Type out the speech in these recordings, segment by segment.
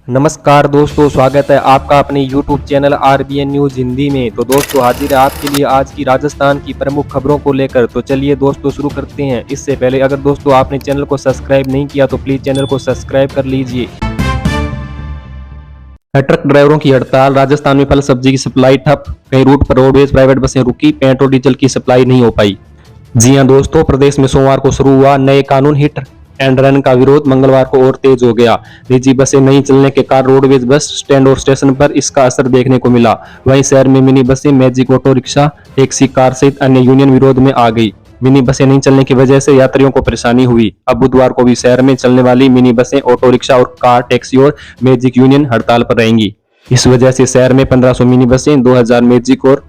नमस्कार दोस्तों, स्वागत है आपका अपने YouTube channel RBN news Hindi में। तो दोस्तों हाजिर है आपके लिए आज की राजस्थान की प्रमुख खबरों को लेकर। तो चलिए दोस्तों शुरू करते हैं। इससे पहले अगर दोस्तों आपने चैनल को सब्सक्राइब नहीं किया तो प्लीज़ चैनल को सब्सक्राइब कर लीजिए। ट्रक ड्राइवरों की हड़ताल, राजस्थान में फल सब्जी की सप्लाई ठप, कई रूट पर रोडवेज प्राइवेट बसें रुकी, पेट्रोल डीजल की सप्लाई नहीं हो पाई। जी हां दोस्तों, प्रदेश में सोमवार को शुरू हुआ नए कानून हिट एंड रन का विरोध मंगलवार को और तेज हो गया। निजी बसें नहीं चलने के कारण रोडवेज बस स्टैंड और स्टेशन पर इसका असर देखने को मिला। वहीं शहर में मिनी बसें, magic auto rickshaw, taxi, car सहित अन्य यूनियन विरोध में आ गई। मिनी बसें नहीं चलने की वजह से यात्रियों को परेशानी हुई। अब बुधवार को भी शहर में चलने वाली मिनी बसें, ऑटो रिक्शा और कार, टैक्सी और मैजिक यूनियन हड़ताल पर रहेंगी। इस वजह से शहर में 1500 मिनी बसें, 2000 मैजिक और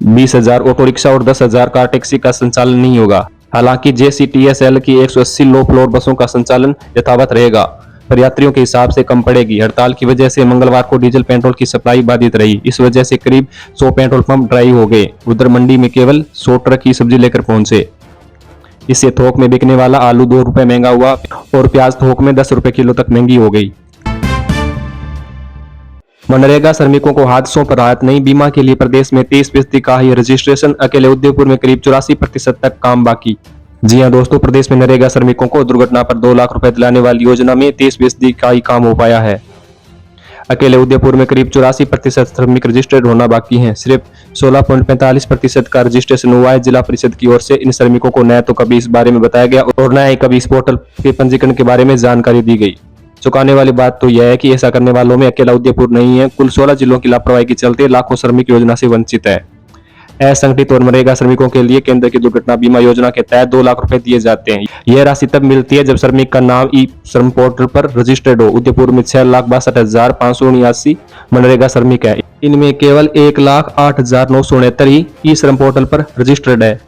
20,000 ऑटो रिक्शा और 10,000 कार टैक्सी का संचालन नहीं होगा। हालांकि JCTSL की 180 लो फ्लोर बसों का संचालन यथावत रहेगा, पर यात्रियों के हिसाब से कम पड़ेगी। हड़ताल की वजह से मंगलवार को डीजल पेट्रोल की सप्लाई बाधित रही। इस वजह से करीब 100 पेट्रोल पंप ड्राई हो गए। उधर मंडी में केवल 100 ट्रक ही सब्जी लेकर पहुंचे। इससे थोक में बिकने वाला आलू 2 रुपए महंगा हुआ और प्याज थोक में 10 रुपए किलो तक महंगी हो गई। मनरेगा श्रमिकों को हादसों पर राहत नहीं, बीमा के लिए प्रदेश में 23% का ही रजिस्ट्रेशन, अकेले उदयपुर में करीब 84% तक काम बाकी। जी हां दोस्तों, प्रदेश में नरेगा श्रमिकों को दुर्घटना पर 2 लाख रुपए दिलाने वाली योजना में 23% का ही काम हो पाया है। अकेले उदयपुर में करीब 84% श्रमिक रजिस्टर्ड होना बाकी हैं। सिर्फ 16.45% का रजिस्ट्रेशन हुआ है। जिला परिषद की ओर से इन श्रमिकों को न तो कभी इस बारे में बताया गया और न ही कभी इस पोर्टल के पंजीकरण के बारे में जानकारी दी गई। चौंकाने वाली बात तो यह है कि ऐसा करने वालों में अकेला उदयपुर नहीं है। कुल 16 जिलों की लापरवाही के चलते लाखों श्रमिक योजना से वंचित है। असंगठित और मनरेगा श्रमिकोों के लिए केंद्र की दुर्घटना बीमा योजना के तहत 2 लाख रुपए दिए जाते हैं। यह राशि तब मिलती है जब श्रमिक का नाम ई श्रम पोर्टल पर रजिस्टर्ड हो। उदयपुर में 6,62,579 मनरेगा श्रमिक है। इनमें केवल 1,08,969 ही ई श्रम पोर्टल पर रजिस्टर्ड है।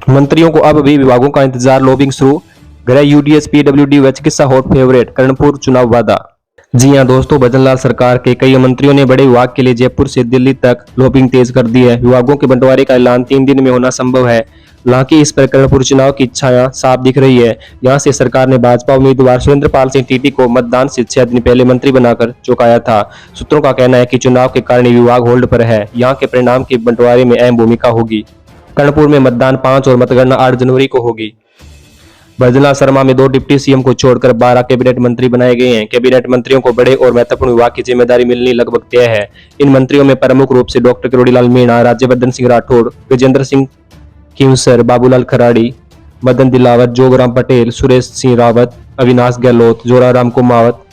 मंत्रियों को अब भी विभागों का इंतजार, लॉबिंग शुरू। गृह, UDS, PWD व चिकित्सा हॉट फेवरेट, कर्णपुर चुनाव वादा। जी हां दोस्तों, भजनलाल सरकार के कई मंत्रियों ने बड़े विभाग के लिए जयपुर से दिल्ली तक लॉबिंग तेज कर दी है। विभागों के बंटवारे का ऐलान 3 दिन में होना संभव है। हालांकि इस पर कर्णपुर चुनाव की इच्छा साफ दिख रही है। यहां से सरकार ने भाजपा उम्मीदवार सुरेंद्र पाल सिंह टीटी को मतदान से 6 दिन पहले मंत्री बनाकर चौंकाया था। सूत्रों का कहना है कि चुनाव के कारण विभाग होल्ड पर है। यहाँ के परिणाम के बंटवारे में अहम भूमिका होगी। कर्णपुर में मतदान 5 और मतगणना 8 जनवरी को होगी। भजनलाल शर्मा में 2 डिप्टी CM को छोड़कर 12 कैबिनेट मंत्री बनाए गए हैं। कैबिनेट मंत्रियों को बड़े और महत्वपूर्ण विभाग की जिम्मेदारी मिलनी लगभग तय है। इन मंत्रियों में प्रमुख रूप से डॉक्टर किरोड़ीलाल मीणा, राज्यवर्धन सिंह राठौड़, गजेंद्र सिंह खींवसर, बाबूलाल खराड़ी, मदन दिलावर, जोगराम पटेल, सुरेश सिंह रावत, अविनाश गहलोत, जोराराम कुमावत,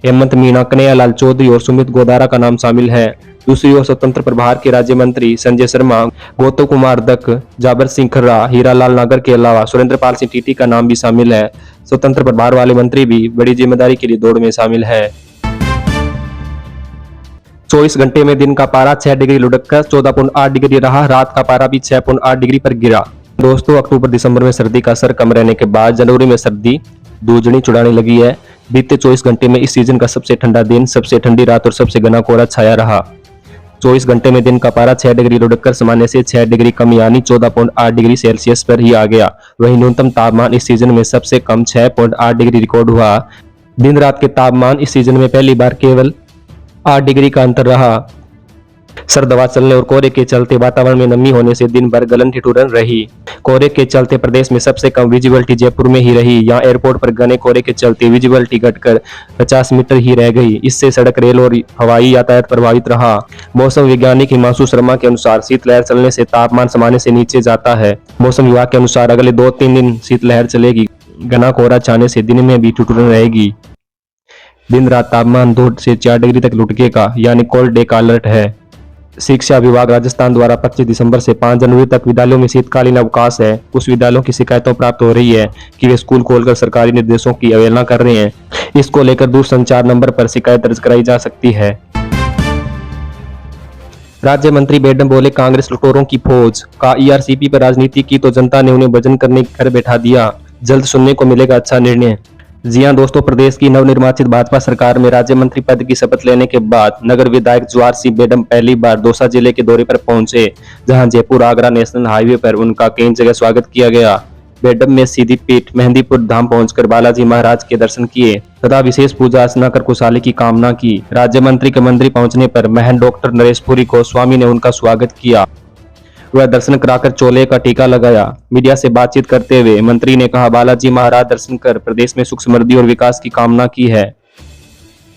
हेमंत मीणा, कन्हैयालाल चौधरी और सुमित गोदारा का नाम शामिल है। दूसरी ओर स्वतंत्र प्रभार के राज्य मंत्री संजय शर्मा, गौतम कुमार दक, जाबर सिंह खर्रा, हीरालाल नागर के अलावा सुरेंद्र पाल सिंह टीटी का नाम भी शामिल है। स्वतंत्र प्रभार वाले मंत्री भी बड़ी जिम्मेदारी के लिए दौड़ में शामिल है। 24 घंटे में दिन का पारा 6 डिग्री लुढ़ककर 14.8 डिग्री रहा। रात का पारा भी 6.8 डिग्री पर गिरा। दोस्तों, अक्टूबर दिसंबर में सर्दी का असर कम रहने के बाद जनवरी में सर्दी दूजनी चुड़ाने लगी है। बीते 24 घंटे में इस सीजन का सबसे ठंडा दिन, सबसे ठंडी रात और सबसे घना कोहरा छाया रहा। 24 घंटे में दिन का पारा 6 डिग्री लुढ़ककर सामान्य से 6 डिग्री कम यानी 14.8 डिग्री सेल्सियस पर ही आ गया। वहीं न्यूनतम तापमान इस सीजन में सबसे कम 6.8 डिग्री रिकॉर्ड हुआ। दिन रात के तापमान इस सीजन में पहली बार केवल 8 डिग्री का अंतर रहा। सर्द हवा चलने और कोहरे के चलते वातावरण में नमी होने से दिन भर गलन ठिठुरन रही। कोहरे के चलते प्रदेश में सबसे कम विजिबिलिटी जयपुर में ही रही। यहाँ एयरपोर्ट पर घने कोहरे के चलते विजिबिलिटी घटकर 50 मीटर ही रह गई। इससे सड़क, रेल और हवाई यातायात प्रभावित रहा। मौसम वैज्ञानिक हिमांशु शर्मा के अनुसार शीतलहर चलने से तापमान सामान्य से नीचे जाता है। मौसम विभाग के अनुसार अगले 2-3 दिन शीतलहर चलेगी। घना कोहरा छाने से दिन में भी ठिठुरन रहेगी। दिन रात तापमान 2 से 4 डिग्री तक लुढ़केगा, यानी कोल्ड डे का अलर्ट है। शिक्षा विभाग राजस्थान द्वारा 25 दिसंबर से 5 जनवरी तक विद्यालयों में शीतकालीन अवकाश है। कुछ विद्यालयों की शिकायतों प्राप्त हो रही है कि वे स्कूल खोलकर सरकारी निर्देशों की अवहेलना कर रहे हैं। इसको लेकर दूरसंचार नंबर पर शिकायत दर्ज कराई जा सकती है। राज्य मंत्री बेडम बोले, कांग्रेस लुटेरों की फौज का ERCP पर राजनीति की तो जनता ने उन्हें भजन करने घर बैठा दिया। जल्द सुनने को मिलेगा अच्छा निर्णय। जी हां दोस्तों, प्रदेश की नवनिर्वाचित भाजपा सरकार में राज्य मंत्री पद की शपथ लेने के बाद नगर विधायक जवाहर सिंह बेडम पहली बार दौसा जिले के दौरे पर पहुंचे, जहां जयपुर आगरा नेशनल हाईवे पर उनका कई जगह स्वागत किया गया। बेडम में सीधी पीठ मेहंदीपुर धाम पहुंचकर बालाजी महाराज के दर्शन किए तथा विशेष पूजा अर्चना कर खुशहाली की कामना की। राज्य मंत्री के मंदिर पहुंचने पर महंत डॉक्टर नरेशपुरी को स्वामी ने उनका स्वागत किया। वह दर्शन कराकर चोले का टीका लगाया। मीडिया से बातचीत करते हुए मंत्री ने कहा, बालाजी महाराज दर्शन कर प्रदेश में सुख समृद्धि और विकास की कामना की है।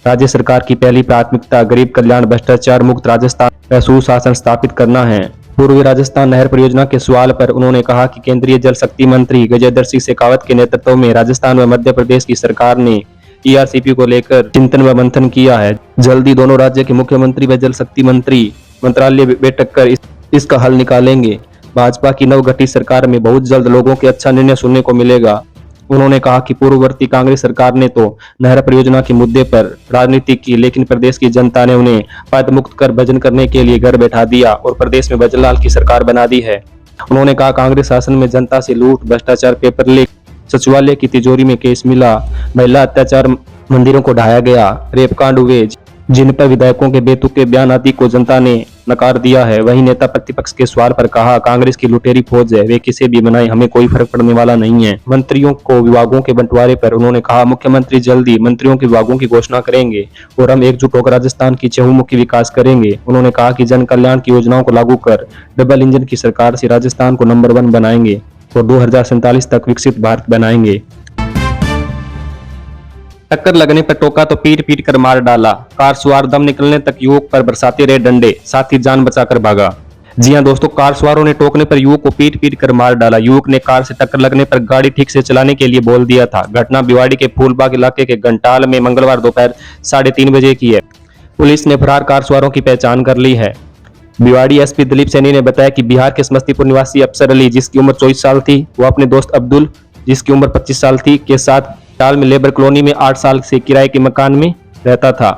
राज्य सरकार की पहली प्राथमिकता गरीब कल्याण, भ्रष्टाचार मुक्त राजस्थान व सुशासन स्थापित करना है। पूर्वी राजस्थान नहर परियोजना के सवाल पर उन्होंने कहा कि केंद्रीय जल शक्ति मंत्री गजेंद्र सिंह शेखावत के नेतृत्व में राजस्थान व मध्य प्रदेश की सरकार ने ईआरसीपी को लेकर चिंतन व मंथन किया है। जल्दी दोनों राज्य के मुख्यमंत्री व जल शक्ति मंत्री मंत्रालय बैठक कर इसका हल निकालेंगे। भाजपा की नवगठित सरकार में बहुत जल्द लोगों के अच्छा निर्णय सुनने को मिलेगा। उन्होंने कहा कि पूर्ववर्ती कांग्रेस सरकार ने तो नहर परियोजना के मुद्दे पर राजनीति की, लेकिन प्रदेश की जनता ने उन्हें पद मुक्त कर भजन करने के लिए घर बैठा दिया और प्रदेश में भजनलाल की सरकार बना दी है। उन्होंने कहा, कांग्रेस शासन में जनता से लूट, भ्रष्टाचार, पेपर लीक, सचिवालय की तिजोरी में केस मिला, महिला अत्याचार, मंदिरों को ढाया गया, रेप कांड हुए जिन पर विधायकों के बेतुके बयान आदि को जनता ने नकार दिया है। वहीं नेता प्रतिपक्ष के सवाल पर कहा, कांग्रेस की लुटेरी फौज है, वे किसे भी बनाए, हमें कोई फर्क पड़ने वाला नहीं है। मंत्रियों को विभागों के बंटवारे पर उन्होंने कहा, मुख्यमंत्री जल्दी मंत्रियों के विभागों की घोषणा करेंगे और हम एकजुट होकर राजस्थान की चहुमुखी विकास करेंगे। उन्होंने कहा कि जन कल्याण की योजनाओं को लागू कर डबल इंजन की सरकार से राजस्थान को नंबर 1 बनाएंगे और 2047 तक विकसित भारत बनाएंगे। टक्कर लगने पर टोका तो पीट पीट कर मार डाला। कार सवार दम निकलने तक युवक पर बरसाते रहे डंडे, साथ ही जान बचाकर भागा। जी हां दोस्तों, कार सवारों ने टोकने पर युवक को पीट पीट कर मार डाला। युवक ने कार से टक्कर लगने पर गाड़ी ठीक से चलाने के लिए बोल दिया था। घटना भिवाड़ी के फूलबाग इलाके के घंटाल में मंगलवार दोपहर 3:30 बजे की है। पुलिस ने फरार कार सवारों की पहचान कर ली है। भिवाड़ी एसपी दिलीप सैनी ने बताया कि बिहार के समस्तीपुर निवासी अफसर अली, जिसकी उम्र 24 साल थी, वो अपने दोस्त अब्दुल, जिसकी उम्र 25 साल थी, के साथ टाल में लेबर कॉलोनी में 8 साल से किराए के मकान में रहता था।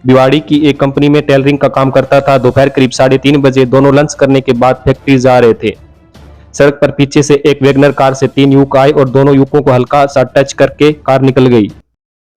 भिवाड़ी की एक कंपनी में टेलरिंग का काम करता था। दोपहर करीब 3:30 बजे दोनों लंच करने के बाद फैक्ट्री जा रहे थे। सड़क पर पीछे से एक वैगनर कार से 3 युवक आए और दोनों युवकों को हल्का सा टच करके कार निकल गई।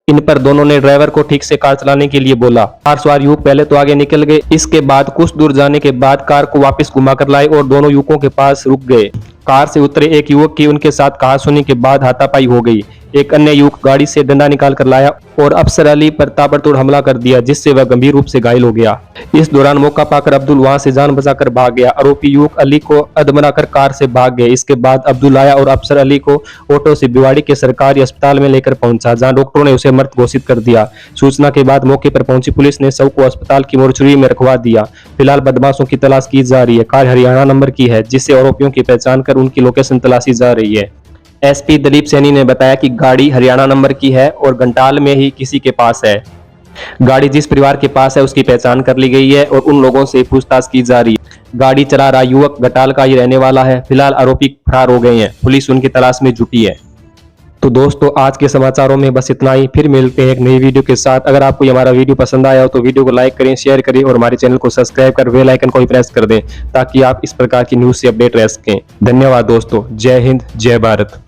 इन पर दोनों ने ड्राइवर को ठीक से कार चलाने के लिए बोला। कार सवार युवक पहले तो आगे निकल गए। इसके बाद कुछ दूर जाने के बाद कार को वापस घुमाकर लाए और दोनों युवकों के पास रुक गए। कार से उतरे एक युवक की उनके साथ कहासुनी के बाद हाथापाई हो गई। एक अन्य युवक गाड़ी से डंडा निकाल कर लाया और अफसर अली पर ताबड़तोड़ हमला कर दिया, जिससे वह गंभीर रूप से घायल हो गया। इस दौरान मौका पाकर अब्दुल वहां से जान बचाकर भाग गया। आरोपी युवक अली को अधमरा कर कार से भाग गए। इसके बाद अब्दुल आया और अफसर अली को ऑटो से भिवाड़ी के सरकारी अस्पताल में लेकर पहुंचा, जहां डॉक्टरों ने उसे मृत घोषित कर दिया। सूचना के बाद मौके पर पहुंची पुलिस ने शव को अस्पताल की मोर्चरी में रखवा दिया। फिलहाल बदमाशों की तलाश की जा रही है। कार हरियाणा नंबर की है, जिससे आरोपियों की पहचान कर उनकी लोकेशन तलाशी जा रही है। एसपी दिलीप सैनी ने बताया कि गाड़ी हरियाणा नंबर की है और घंटाल में ही किसी के पास है। गाड़ी जिस परिवार के पास है उसकी पहचान कर ली गई है और उन लोगों से पूछताछ की जा रही है। गाड़ी चला रहा युवक घटाल का ही रहने वाला है। फिलहाल आरोपी फरार हो गए हैं। पुलिस उनकी तलाश में जुटी है। तो दोस्तों, आज के समाचारों में बस इतना ही। फिर मिलते हैं एक नई वीडियो के साथ। अगर आपको हमारा वीडियो पसंद आया हो तो वीडियो को लाइक करें, शेयर करें और हमारे चैनल को सब्सक्राइब कर बेल आइकन को भी प्रेस कर दें, ताकि आप इस प्रकार की न्यूज से अपडेट रह सकें। धन्यवाद दोस्तों। जय हिंद, जय भारत।